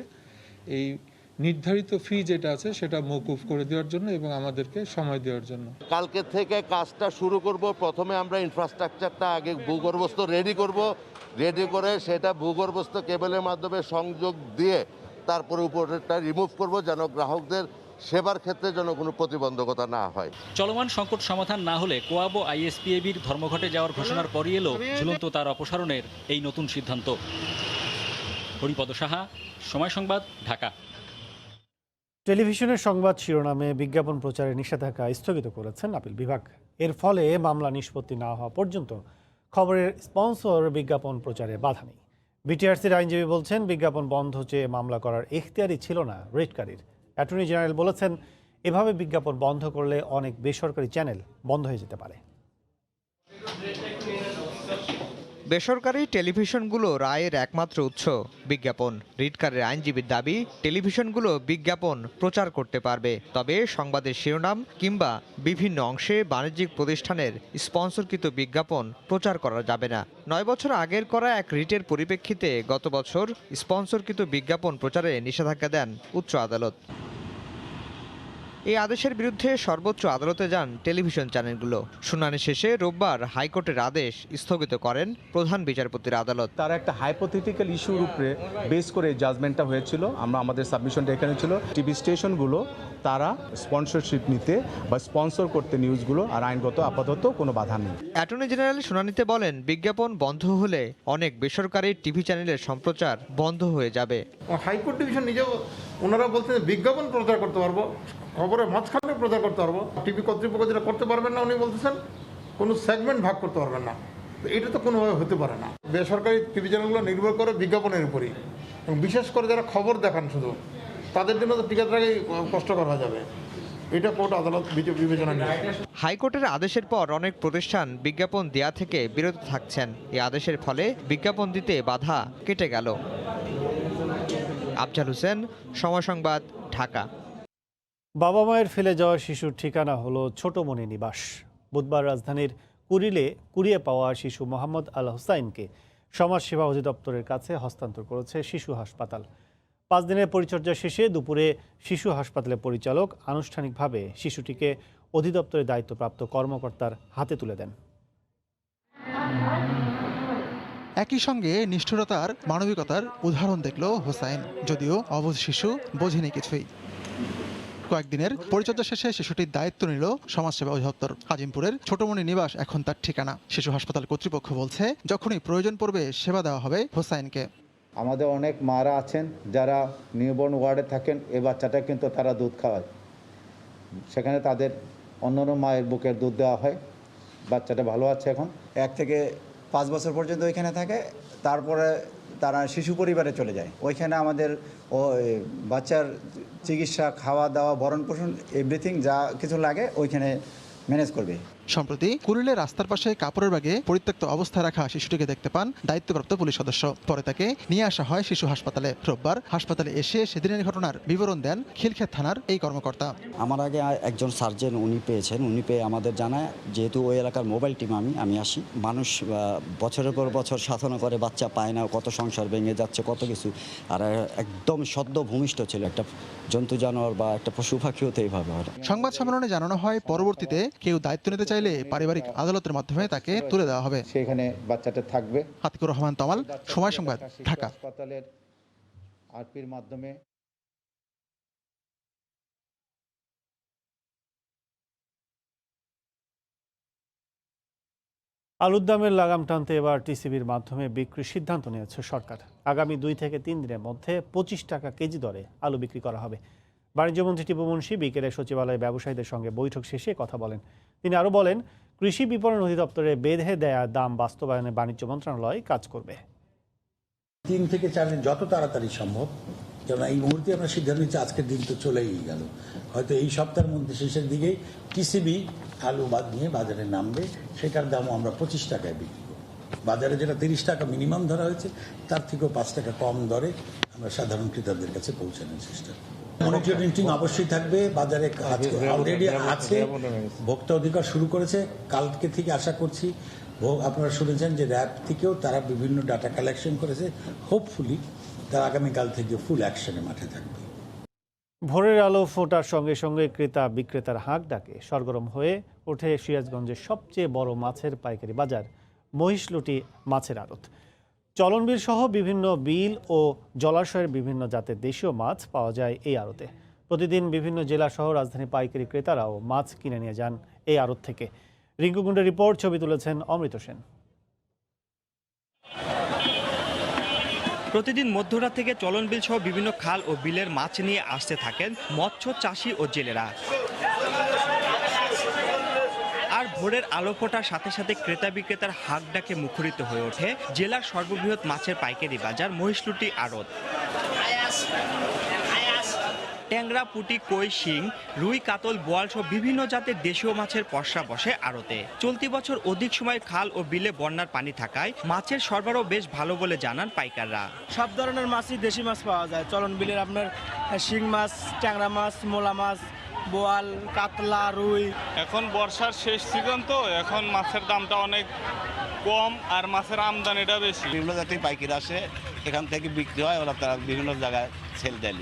এই নির্ধারিত ফি যেটা আছে সেটা মওকুফ করে দেওয়ার জন্য এবং আমাদেরকে সময় দেওয়ার জন্য। কালকে থেকে কাজটা শুরু করব। প্রথমে আমরা ইনফ্রাস্ট্রাকচারটা আগে ভূগর্ভস্থ রেডি করব, রেডি করে সেটা ভূগর্ভস্থ কেবলের মাধ্যমে সংযোগ দিয়ে তারপরে উপরেরটা রিমুভ করব, যেন গ্রাহকদের সেবার ক্ষেত্রে যেন কোনো প্রতিবন্ধকতা না হয়। চলমান সংকট সমাধান না হলে কোয়াব ও আইএসপিএবির ধর্মঘটে যাওয়ার ঘোষণার পরই এলো ঝুলন্ত তার অপসারণের এই নতুন সিদ্ধান্ত। হরিপদ সাহা, সময় সংবাদ, ঢাকা। টেলিভিশনের সংবাদ শিরোনামে বিজ্ঞাপন প্রচারের নিষেধাজ্ঞা স্থগিত করেছেন আপিল বিভাগ। এর ফলে মামলা নিষ্পত্তি না হওয়া পর্যন্ত খবরের স্পন্সর বিজ্ঞাপন প্রচারে বাধা নেই। বিটিআরসির আইনজীবী বলছেন, বিজ্ঞাপন বন্ধ চেয়ে মামলা করার এখতিয়ারই ছিল না রিটকারীর। অ্যাটর্নি জেনারেল বলেছেন, এভাবে বিজ্ঞাপন বন্ধ করলে অনেক বেসরকারি চ্যানেল বন্ধ হয়ে যেতে পারে। বেসরকারি টেলিভিশনগুলো রায়ের একমাত্র উৎস বিজ্ঞাপন। রিটকারের আইনজীবীর দাবি, টেলিভিশনগুলো বিজ্ঞাপন প্রচার করতে পারবে, তবে সংবাদের শিরোনাম কিংবা বিভিন্ন অংশে বাণিজ্যিক প্রতিষ্ঠানের স্পন্সরকৃত বিজ্ঞাপন প্রচার করা যাবে না। 9 বছর আগের করা এক রিটের পরিপ্রেক্ষিতে গত বছর স্পন্সরকৃত বিজ্ঞাপন প্রচারে নিষেধাজ্ঞা দেন উচ্চ আদালত। এই আদেশের বিরুদ্ধে সর্বোচ্চ আদালতে যান টেলিভিশন চ্যানেলগুলো। শুনানি শেষে রোববার হাইকোর্টের আদেশ স্থগিত করেন প্রধান বিচারপতির আদালত। তারা একটা হাইপোথেটিক্যাল ইস্যুর উপরে বেস করে জাজমেন্টটা হয়েছিল। আমাদের সাবমিশনটা এখানে ছিল টিভি স্টেশনগুলো তারা স্পন্সরশিপ নিতে বা স্পন্সর করতে নিউজগুলো, আর আইনগত আপাতত কোনো বাধা নেই। অ্যাটর্নি জেনারেল শুনানিতে বলেন, বিজ্ঞাপন বন্ধ হলে অনেক বেসরকারি টিভি চ্যানেলের সম্প্রচার বন্ধ হয়ে যাবে। হাইকোর্ট ডিভিশন নিজেও ওনারা বলছেন বিজ্ঞাপন প্রচার করতে পারবো, খবরের মাঝখানে প্রচার করতে পারবো, টিভি কর্তৃপক্ষ যেটা করতে পারবেন না উনি বলতেছেন কোনো সেগমেন্ট ভাগ করতে পারবেন না। এটা তো কোনোভাবে হতে পারে না। বেসরকারি টিভি চ্যানেলগুলো নির্ভর করে বিজ্ঞাপনের উপরই, এবং বিশেষ করে যারা খবর দেখান শুধু তাদের জন্য তো টিকাটাকে কষ্টকর হয়ে যাবে। এটা কোর্ট আদালত বিবেচনা নেয়। হাইকোর্টের আদেশের পর অনেক প্রতিষ্ঠান বিজ্ঞাপন দেয়া থেকে বিরত থাকছেন। এই আদেশের ফলে বিজ্ঞাপন দিতে বাধা কেটে গেল। আফজাল হোসেন, সময় সংবাদ, ঢাকা। বাবা মায়ের ফেলে যাওয়া শিশুর ঠিকানা হলো ছোটমণি নিবাস। বুধবার রাজধানীর কুড়িয়ে পাওয়া শিশু মোহাম্মদ আল হুসাইনকে সমাজসেবা অধিদপ্তরের কাছে হস্তান্তর করেছে শিশু হাসপাতাল। 5 দিনের পরিচর্যা শেষে দুপুরে শিশু হাসপাতালের পরিচালক আনুষ্ঠানিকভাবে শিশুটিকে অধিদপ্তরের দায়িত্বপ্রাপ্ত কর্মকর্তার হাতে তুলে দেন। একই সঙ্গে নিষ্ঠুরতার মানবিকতার উদাহরণ দেখল হোসাইন, যদিও অবুঝ শিশু বোঝেনি কিছুই। কয়েকদিনের পরিচর্যা শেষে শিশুটির দায়িত্ব নিল সমাজসেবা অধিদপ্তর। আজিমপুরের ছোটমণি নিবাস এখন তার ঠিকানা। শিশু হাসপাতাল কর্তৃপক্ষ বলছে, যখনই প্রয়োজন পড়বে সেবা দেওয়া হবে হোসাইনকে। আমাদের অনেক মারা আছেন যারা নিউবর্ন ওয়ার্ডে থাকেন, এই বাচ্চাটা কিন্তু তারা দুধ খাওয়ায়, সেখানে তাদের অন্যান্য মায়ের বুকের দুধ দেওয়া হয়। বাচ্চাটা ভালো আছে এখন। 1 থেকে 5 বছর পর্যন্ত ওইখানে থাকে, তারপরে তারা শিশু পরিবারে চলে যায়। ওইখানে আমাদের বাচ্চার চিকিৎসা, খাওয়া দাওয়া, ভরণ পোষণ, এভরিথিং যা কিছু লাগে ওইখানে ম্যানেজ করবে। সম্প্রতি কুড়িলে রাস্তার পাশে কাপড়ের ব্যাগে পরিত্যক্ত অবস্থায় রাখা শিশুটিকে দেখতে পান দায়িত্বপ্রাপ্ত পুলিশ সদস্য। পরে তাকে নিয়ে আসা হয় শিশু হাসপাতালে। রোববার হাসপাতালে এসে সেদিনের ঘটনার বিবরণ দেন খিলক্ষেত থানার এই কর্মকর্তা। আমার আগে একজন সার্জন উনি পেয়েছেন, উনি পেয়ে আমাদের জানায়, যেহেতু ওই এলাকার মোবাইল টিম আমি আসি। মানুষ বছরের পর বছর সাধনা করে, বাচ্চা পায় না, কত সংসার ভেঙে যাচ্ছে, কত কিছু। আর একদম সদ্য ভূমিষ্ঠ ছিল একটা জন্তু জানোয়ার বা একটা পশু পাখি হতে এইভাবে হয়। সংবাদ সম্মেলনে জানানো হয়, পরবর্তীতে কেউ দায়িত্ব নিতে চাইলে পারিবারিক আদালতের মাধ্যমে তাকে তুলে দেওয়া হবে। সেখানে বাচ্চাটা থাকবে। আতিকুর রহমান তমাল, সময় সংবাদ, ঢাকা। হাসপাতালের আরপির মাধ্যমে আলুর দামের লাগাম টানতে এবার টিসিবির মাধ্যমে বিক্রির সিদ্ধান্ত নিয়েছে সরকার। আগামী 2 থেকে 3 দিনের মধ্যে 25 টাকা কেজি দরে আলু বিক্রি করা হবে। বাণিজ্যমন্ত্রী টিপু মুন্সি বিকেলে সচিবালয়ে ব্যবসায়ীদের সঙ্গে বৈঠক শেষে কথা বলেন। তিনি আরও বলেন, কৃষি বিপণন অধিদপ্তরে বেঁধে দেয়া দাম বাস্তবায়নে বাণিজ্য মন্ত্রণালয় কাজ করবে। 3 থেকে 4 দিন যত তাড়াতাড়ি সম্ভব, যেমন এই মুহূর্তে আমরা সিদ্ধান্ত নিচ্ছি, আজকের দিন তো চলেই গেল, হয়তো এই সপ্তাহের মধ্যে শেষের দিকে টিসিবি আলু নিয়ে বাজারে নামবে। সেটার দামও আমরা 25 টাকায় বিক্রি করব। বাজারে যেটা 30 টাকা মিনিমাম ধরা হয়েছে, তার থেকেও 5 টাকা কম দরে আমরা সাধারণ ক্রেতাদের কাছে পৌঁছানোর চেষ্টা করব। মনিটরিং অবশ্যই থাকবে। বাজারে অলরেডি আছে, ভোক্তা অধিকার শুরু করেছে কালকে থেকে। আশা করছি আপনারা শুনেছেন যে র্যাব থেকেও তারা বিভিন্ন ডাটা কালেকশন করেছে। হোপফুলি তারা আগামীকাল থেকে ফুল অ্যাকশনে মাঠে থাকবে। ভোরের আলো ফোটার সঙ্গে সঙ্গে ক্রেতা বিক্রেতার হাঁক ডাকে সরগরম হয়ে ওঠে সিরাজগঞ্জের সবচেয়ে বড় মাছের পাইকারি বাজার মহিষলুটি মাছের আড়ত। চলনবিল সহ বিভিন্ন বিল ও জলাশয়ের বিভিন্ন জাতের দেশীয় মাছ পাওয়া যায় এই আড়তে। প্রতিদিন বিভিন্ন জেলা সহ রাজধানী পাইকারি ক্রেতারাও মাছ কিনে নিয়ে যান এই আড়ত থেকে। রিঙ্কু গুন্ডের রিপোর্ট, ছবি তুলেছেন অমৃত সেন। প্রতিদিন মধ্যরাত থেকে চলনবিল সহ বিভিন্ন খাল ও বিলের মাছ নিয়ে আসতে থাকেন মৎস্য চাষি ও জেলেরা। আর ভোরের আলো ফোটার সাথে সাথে ক্রেতা বিক্রেতার হাঁক ডাকে মুখরিত হয়ে ওঠে জেলার সর্ববৃহৎ মাছের পাইকারি বাজার মহিষলুটি আড়ত। ট্যাংরা, পুঁটি, কই, শিং, রুই, কাতল, বোয়াল সহ বিভিন্ন জাতের দেশীয় মাছের পসরা বসে আড়তে। চলতি বছর অধিক সময় খাল ও বিলে বন্যার পানি থাকায় মাছের সরবরাহ বেশ ভালো বলে জানান পাইকাররা। সব ধরনের মাছই দেশি মাছ পাওয়া যায়। চলন বিলের আপনার শিং মাছ, ট্যাংরা মাছ, মোলা মাছ, বোয়াল, কাতলা, রুই। এখন বর্ষার শেষ সিজন তো, এখন মাছের দামটা অনেক কম আর মাছের আমদানিটা বেশি। বিভিন্ন জাতির পাইকারি আসে, এখান থেকে বিক্রি হয়, ওরা তারা বিভিন্ন জায়গায় সেল দেয়।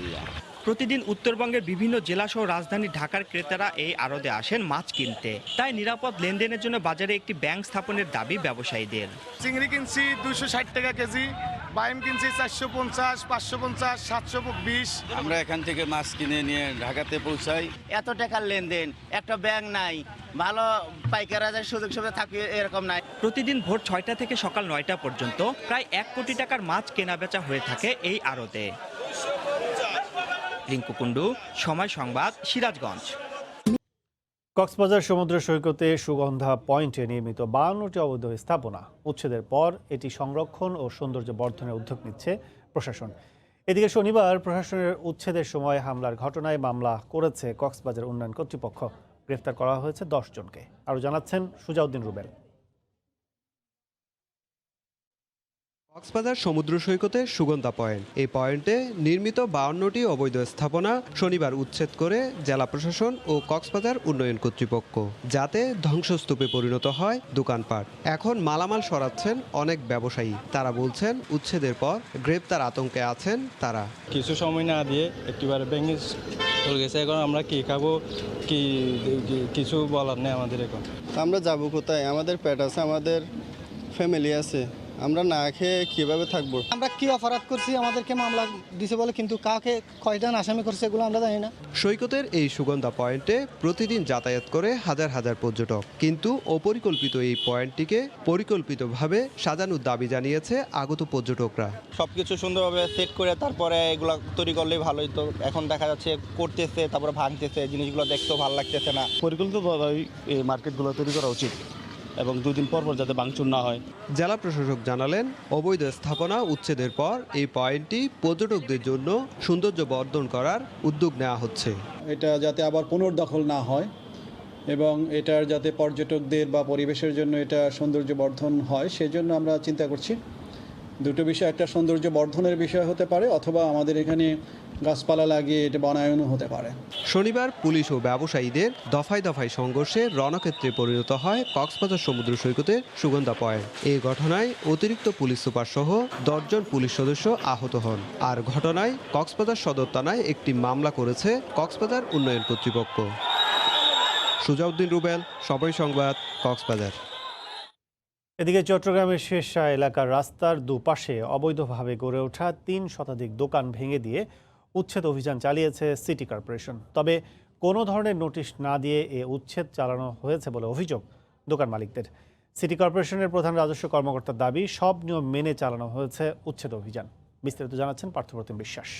প্রতিদিন উত্তরবঙ্গের বিভিন্ন জেলা সহ রাজধানী ঢাকার ক্রেতারা এই আড়তে আসেন মাছ কিনতে। তাই নিরাপদ লেনদেনের জন্য বাজারে একটি ব্যাংক স্থাপনের দাবি ব্যবসায়ীদের। চিংড়ি কিনছি 260 টাকা কেজি, বাইম কিনছি 450, 550, 720। আমরা এখান থেকে মাছ কিনে নিয়ে ঢাকাতে পৌঁছাই। এত টাকার লেনদেন, একটা ব্যাংক নাই, ভালো পাইকারের সুযোগ সুবিধা থাকবে এরকম নাই। প্রতিদিন ভোর 6টা থেকে সকাল 9টা পর্যন্ত প্রায় 1 কোটি টাকার মাছ কেনাবেচা হয়ে থাকে এই আড়তে। রিঙ্কু কুণ্ডু, সময় সংবাদ, সিরাজগঞ্জ। কক্সবাজার সমুদ্র সৈকতে সুগন্ধা পয়েন্টে নির্মিত 52টি অবৈধ স্থাপনা উচ্ছেদের পর এটি সংরক্ষণ ও সৌন্দর্য বর্ধনের উদ্যোগ নিচ্ছে প্রশাসন। এদিকে শনিবার প্রশাসনের উচ্ছেদের সময় হামলার ঘটনায় মামলা করেছে কক্সবাজার উন্নয়ন কর্তৃপক্ষ। গ্রেফতার করা হয়েছে 10 জনকে। আরও জানাচ্ছেন সুজাউদ্দিন রুবেল। কক্সবাজার সমুদ্র সৈকতে সুগন্ধা পয়েন্ট, এই পয়েন্টে নির্মিত 52টি অবৈধ স্থাপনা শনিবার উচ্ছেদ করে জেলা প্রশাসন ও কক্সবাজার উন্নয়ন কর্তৃপক্ষ, যাতে ধ্বংসস্তূপে পরিণত হয় দোকানপাট। এখন মালামাল সরাচ্ছেন অনেক ব্যবসায়ী। তারা বলছেন উচ্ছেদের পর গ্রেপ্তার আতঙ্কে আছেন তারা। কিছু সময় না দিয়ে একেবারে ভেঙে চলে গেছে। এখন আমরা কি খাবো, কি কিছু বলার নেই আমাদের। এখন আমরা যাবো কোথায়? আমাদের পেট আছে, আমাদের ফ্যামিলি আছে, আমরা না খেয়ে কিভাবে থাকবো? আমরা কি অপরাধ করছি, আমাদেরকে মামলা দিছে বলে, কিন্তু কাউকে কয়জন আসামি করছে এগুলো আমরা জানি না। সৈকতের এই সুগন্ধা পয়েন্টে প্রতিদিন যাতায়াত করে হাজার হাজার পর্যটক, কিন্তু অপরিকল্পিত এই পয়েন্টটিকে পরিকল্পিতভাবে সাজানোর দাবি জানিয়েছে আগত পর্যটকরা। সবকিছু সুন্দরভাবে সেট করে তারপরে এগুলো তৈরি করলেই ভালো হতো। এখন দেখা যাচ্ছে করতেছে, তারপরে ভাঙতেছে, জিনিসগুলো দেখতেও ভালো লাগতেছে না। পরিকল্পিতভাবে এই মার্কেটগুলো তৈরি করা উচিত এবং 2 দিন পর পর যাতে ভাঙচুর না হয়। জেলা প্রশাসক জানালেন, অবৈধ স্থাপনা উচ্ছেদের পর এই পয়েন্টটি পর্যটকদের জন্য সৌন্দর্য বর্ধন করার উদ্যোগ নেওয়া হচ্ছে। এটা যাতে আবার পুনর্দখল না হয় এবং এটার যাতে পর্যটকদের বা পরিবেশের জন্য এটা সৌন্দর্য বর্ধন হয়, সেজন্য আমরা চিন্তা করছি। দুটো বিষয়, একটা সৌন্দর্য বর্ধনের বিষয় হতে পারে, অথবা আমাদের এখানে গাছপালা লাগিয়ে এটা বনায়নও হতে পারে। শনিবার পুলিশ ও ব্যবসায়ীদের দফায় দফায় সংঘর্ষে রণক্ষেত্রে পরিণত হয় কক্সবাজার সমুদ্র সৈকতের সুগন্ধা পয়েন্ট। এই ঘটনায় অতিরিক্ত পুলিশ সুপার সহ 10 জন পুলিশ সদস্য আহত হন। আর ঘটনায় কক্সবাজার সদর থানায় একটি মামলা করেছে কক্সবাজার উন্নয়ন কর্তৃপক্ষ। সুজাউদ্দিন রুবেল, সময় সংবাদ, কক্সবাজার। এদিকে চট্টগ্রামের শেরশাহ এলাকার রাস্তার দুপাশে অবৈধভাবে গড়ে ওঠা 3 শতাধিক দোকান ভেঙে দিয়ে উচ্ছেদ অভিযান চালিয়েছে সিটি কর্পোরেশন। তবে কোনো ধরনের নোটিশ না দিয়ে এ উচ্ছেদ চালানো হয়েছে বলে অভিযোগ দোকান মালিকদের। সিটি কর্পোরেশনের প্রধান রাজস্ব কর্মকর্তার দাবি, সব নিয়ম মেনে চালানো হয়েছে উচ্ছেদ অভিযান। বিস্তারিত জানাচ্ছেন পার্থপ্রতিম বিশ্বাস।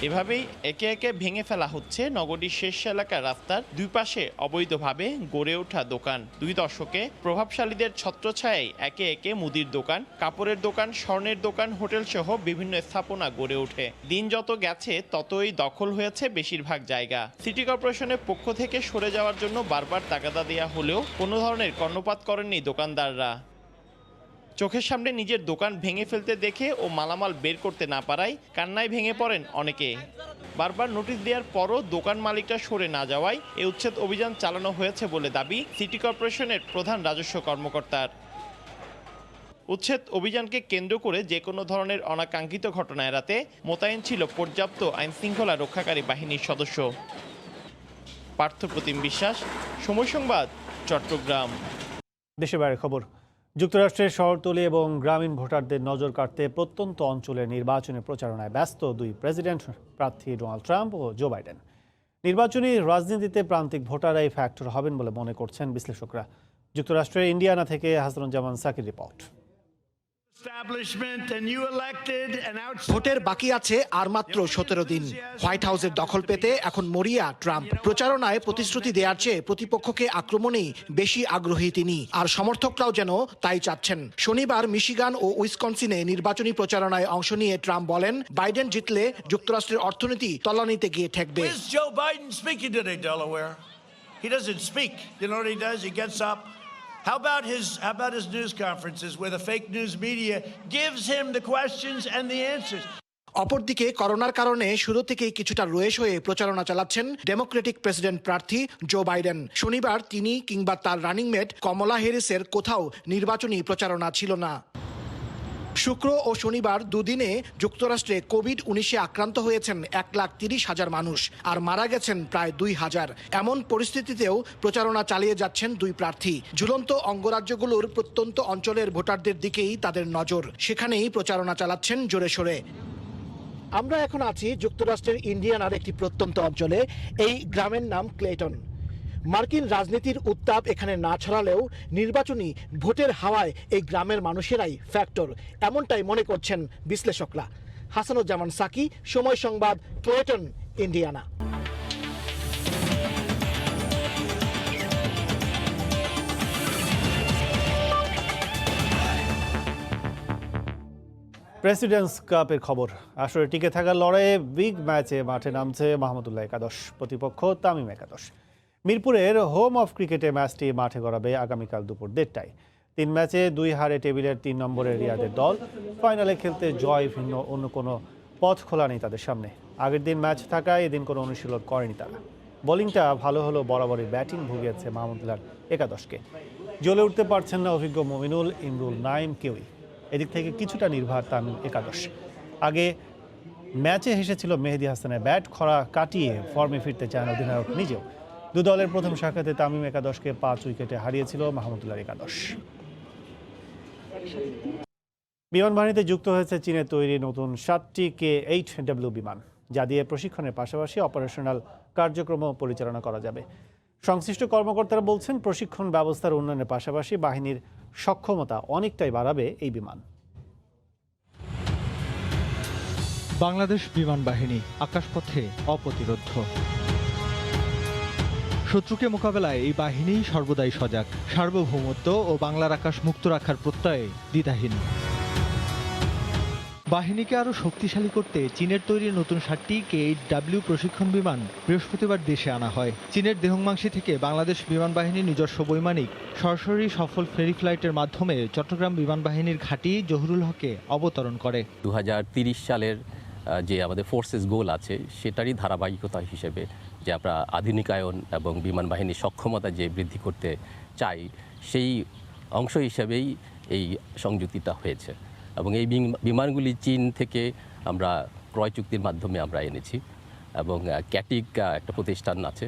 এভাবেই একে একে ভেঙে ফেলা হচ্ছে নগরীর শেরশাহ এলাকার রাস্তার দুই পাশে অবৈধভাবে গড়ে ওঠা দোকান। 2 দশকে প্রভাবশালীদের ছত্রছায়ায় একে একে মুদির দোকান, কাপড়ের দোকান, স্বর্ণের দোকান, হোটেল সহ বিভিন্ন স্থাপনা গড়ে ওঠে। দিন যত গেছে ততই দখল হয়েছে বেশিরভাগ জায়গা। সিটি কর্পোরেশনের পক্ষ থেকে সরে যাওয়ার জন্য বারবার তাগাদা দেওয়া হলেও কোনো ধরনের কর্ণপাত করেননি দোকানদাররা। চোখের সামনে নিজের দোকান ভেঙে ফেলতে দেখে ও মালামাল বের করতে না পারায় কান্নায় ভেঙে পড়েন অনেকে। বারবার নোটিশ দেওয়ার পরও দোকান মালিকরা সরে না যাওয়ায় এই উচ্ছেদ অভিযান চালানো হয়েছে বলে দাবি সিটি কর্পোরেশনের প্রধান রাজস্ব কর্মকর্তার। উচ্ছেদ অভিযানকে কেন্দ্র করে যে কোনো ধরনের অনাকাঙ্ক্ষিত ঘটনা এড়াতে মোতায়েন ছিল পর্যাপ্ত আইনশৃঙ্খলা রক্ষাকারী বাহিনীর সদস্য। পার্থপ্রতিম বিশ্বাস, সময় সংবাদ, চট্টগ্রাম। দেশের বাইরে খবর। যুক্তরাষ্ট্রের শহরতলি এবং গ্রামীণ ভোটারদের নজর কাড়তে প্রত্যন্ত অঞ্চলের নির্বাচনী প্রচারণায় ব্যস্ত 2 প্রেসিডেন্ট প্রার্থী ডোনাল্ড ট্রাম্প ও জো বাইডেন। নির্বাচনী রাজনীতিতে প্রান্তিক ভোটাররাই ফ্যাক্টর হবেন বলে মনে করছেন বিশ্লেষকরা। যুক্তরাষ্ট্রের ইন্ডিয়ানা থেকে হাসানুজ্জামান সাকির রিপোর্ট। ভোটের বাকি আছে আর মাত্র 17 দিন। হোয়াইট হাউসের দখল পেতে এখন মরিয়া ট্রাম্প। প্রচারণায় প্রতিশ্রুতি দেওয়ার চেয়ে প্রতিপক্ষকে আক্রমণেই বেশি আগ্রহী তিনি, আর সমর্থকরাও যেন তাই চাচ্ছেন। শনিবার মিশিগান ও উইসকনসিনে নির্বাচনী প্রচারণায় অংশ নিয়ে ট্রাম্প বলেন, বাইডেন জিতলে যুক্তরাষ্ট্রের অর্থনীতি তলানিতে গিয়ে ঠেকবে। How about his news conferences where the fake news media gives him the questions and the answers? অপরদিকে করোনার কারণে শুরু থেকেই কিছুটা রয়েস হয়ে প্রচারণা চালাচ্ছেন ডেমোক্রেটিক প্রেসিডেন্ট প্রার্থী জো বাইডেন। শনিবার তিনি কিংবা তার রানিং মেট কমলা হ্যারিসের কোথাও নির্বাচনী প্রচারণা ছিল না। শুক্র ও শনিবার দুদিনে যুক্তরাষ্ট্রে কোভিড-19 আক্রান্ত হয়েছেন 1,30,000 মানুষ আর মারা গেছেন প্রায় 2,000। এমন পরিস্থিতিতেও প্রচারণা চালিয়ে যাচ্ছেন দুই প্রার্থী। ঝুলন্ত অঙ্গরাজ্যগুলোর প্রত্যন্ত অঞ্চলের ভোটারদের দিকেই তাদের নজর, সেখানেই প্রচারণা চালাচ্ছেন জোরে সোরে। আমরা এখন আছি যুক্তরাষ্ট্রের ইন্ডিয়ানার একটি প্রত্যন্ত অঞ্চলে। এই গ্রামের নাম ক্লেটন। মার্কিন রাজনীতির উত্তাপ এখানে না ছড়ালেও নির্বাচনী ভোটের হাওয়ায় এই গ্রামের মানুষেরাই ফ্যাক্টর, এমনটাই মনে করছেন বিশ্লেষকরা। হাসানুজ্জামান সাকি, সময় সংবাদ, ক্লেটন, ইন্ডিয়ানা। প্রেসিডেন্টস কাপের খবর। আসলে টিকে থাকার লড়াইয়ে বিগ ম্যাচে মাঠে নামছে মাহমুদুল্লাহ একাদশ, প্রতিপক্ষ তামিম একাদশ। মিরপুরের হোম অফ ক্রিকেটে ম্যাচটি মাঠে গড়াবে আগামীকাল দুপুর 1:30টায়। 3 ম্যাচে 2 হারে টেবিলের 3 নম্বরের রিয়াদের দল। ফাইনালে খেলতে জয় ভিন্ন অন্য কোনো পথ খোলা নেই তাদের সামনে। আগের দিন ম্যাচ থাকায় এদিন কোনো অনুশীলন করেনি তারা। বোলিংটা ভালো হলেও বরাবরই ব্যাটিং ভুগিয়েছে মাহমুদুল্লাহ একাদশকে। জ্বলে উঠতে পারছেন না অভিজ্ঞ মমিনুল, ইমরুল, নাইম কেউই। এদিক থেকে কিছুটা নির্ভর তামিম একাদশ। আগে ম্যাচে হেসেছিল মেহেদী হাসানের ব্যাট, খরা কাটিয়ে ফর্মে ফিরতে চান অধিনায়ক নিজেও। দু দলের প্রথম সাক্ষাতে তামিম একাদশকে 5 উইকেটে হারিয়েছিল মাহমুদুল্লাহ একাদশ। বিমান বাহিনীতে যুক্ত হয়েছে চীনের তৈরি নতুন 7টি K-8W বিমান, যা দিয়ে প্রশিক্ষণের পাশাপাশি অপারেশনাল কার্যক্রম পরিচালনা করা যাবে। সংশ্লিষ্ট কর্মকর্তারা বলছেন, প্রশিক্ষণ ব্যবস্থার উন্নয়নের পাশাপাশি বাহিনীর সক্ষমতা অনেকটাই বাড়াবে এই বিমান। বাংলাদেশ বিমান বাহিনী আকাশপথে অপ্রতিরোধ্য। শত্রুকে মোকাবেলায় এই বাহিনী সর্বদাই সজাগ, সার্বভৌমত্ব ও বাংলার আকাশ মুক্ত রাখার প্রত্যয়ে দ্বিধাহীন। বাহিনীকে আরও শক্তিশালী করতে চীনের তৈরি নতুন 7টি K-8W প্রশিক্ষণ বিমান বৃহস্পতিবার দেশে আনা হয়। চীনের দেহংমাংসি থেকে বাংলাদেশ বিমান বাহিনীর নিজস্ব বৈমানিক সরাসরি সফল ফেরি ফ্লাইটের মাধ্যমে চট্টগ্রাম বিমান বাহিনীর ঘাঁটি জহুরুল হকে অবতরণ করে। 2030 সালের যে আমাদের ফোর্সেস গোল আছে, সেটারই ধারাবাহিকতা হিসেবে যে আমরা আধুনিকায়ন এবং বিমান বাহিনীর সক্ষমতা যে বৃদ্ধি করতে চাই, সেই অংশ হিসেবেই এই সংযুক্তিটা হয়েছে। এবং এই বিমানগুলি চীন থেকে আমরা ক্রয় চুক্তির মাধ্যমে আমরা এনেছি এবং ক্যাটিক একটা প্রতিষ্ঠান আছে,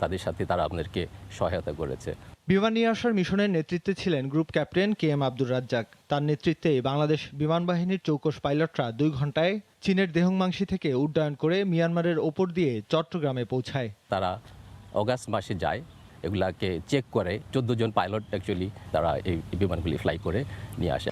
তাদের সাথে তারা আমাদেরকে সহায়তা করেছে। বিমান নিয়ে আসার মিশনের নেতৃত্বে ছিলেন group captain KM Abdur Razzaq. তার নেতৃত্বে বাংলাদেশ বিমান বাহিনীর চৌকস পাইলটরা 2 ঘন্টায় চীনের দেহংমাংসি থেকে উড্ডয়ন করে মিয়ানমারের ওপর দিয়ে চট্টগ্রামে পৌঁছায়। তারা অগাস্ট মাসে যায়, এগুলাকে চেক করে 14 জন পাইলট অ্যাকচুয়ালি তারা এই বিমানগুলি ফ্লাই করে নিয়ে আসে।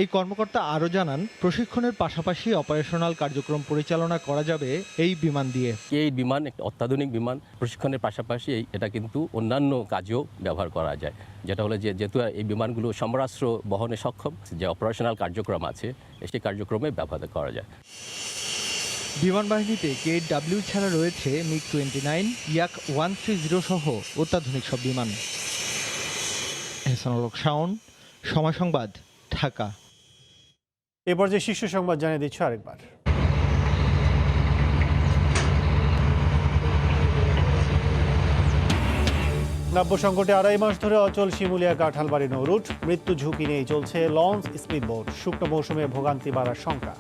এই কর্মকর্তা আরও জানান, প্রশিক্ষণের পাশাপাশি অপারেশনাল কার্যক্রম পরিচালনা করা যাবে এই বিমান দিয়ে। এই বিমান একটা অত্যাধুনিক বিমান, প্রশিক্ষণের পাশাপাশি এটা কিন্তু অন্যান্য কাজেও ব্যবহার করা যায়। যেটা হলো যেহেতু এই বিমানগুলো সমরাস্ত্র বহনে সক্ষম, যে অপারেশনাল কার্যক্রম আছে সেই কার্যক্রমে ব্যবহার করা যায়। বিমান বাহিনীতে K-8W ছাড়া রয়েছে MiG-29, Yak-130 সহ অত্যাধুনিক সব বিমান। এহসানুল হক শাওন, সময় সংবাদ, ঢাকা। এ পর্যায়ে শীর্ষ সংবাদ জানিয়ে দিচ্ছি আরেকবার। নাব্য সংকটে 2.5 মাস ধরে অচল শিমুলিয়া কাঁঠালবাড়ি নৌরুট। মৃত্যু ঝুঁকি নিয়েই চলছে লঞ্চ, স্পিড বোট। শুকনো মৌসুমে ভোগান্তি বাড়ার শঙ্কা।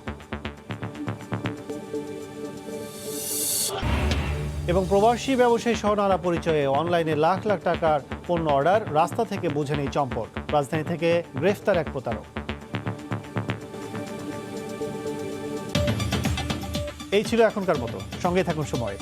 এবং প্রবাসী ব্যবসায়ী সহ নানা পরিচয়ে অনলাইনে লাখ লাখ টাকার পণ্য অর্ডার, রাস্তা থেকে বুঝে নেই চম্পট। রাজধানী থেকে গ্রেফতার এক প্রতারক। এই ছিল এখনকার মতো, সঙ্গে থাকুন সময়।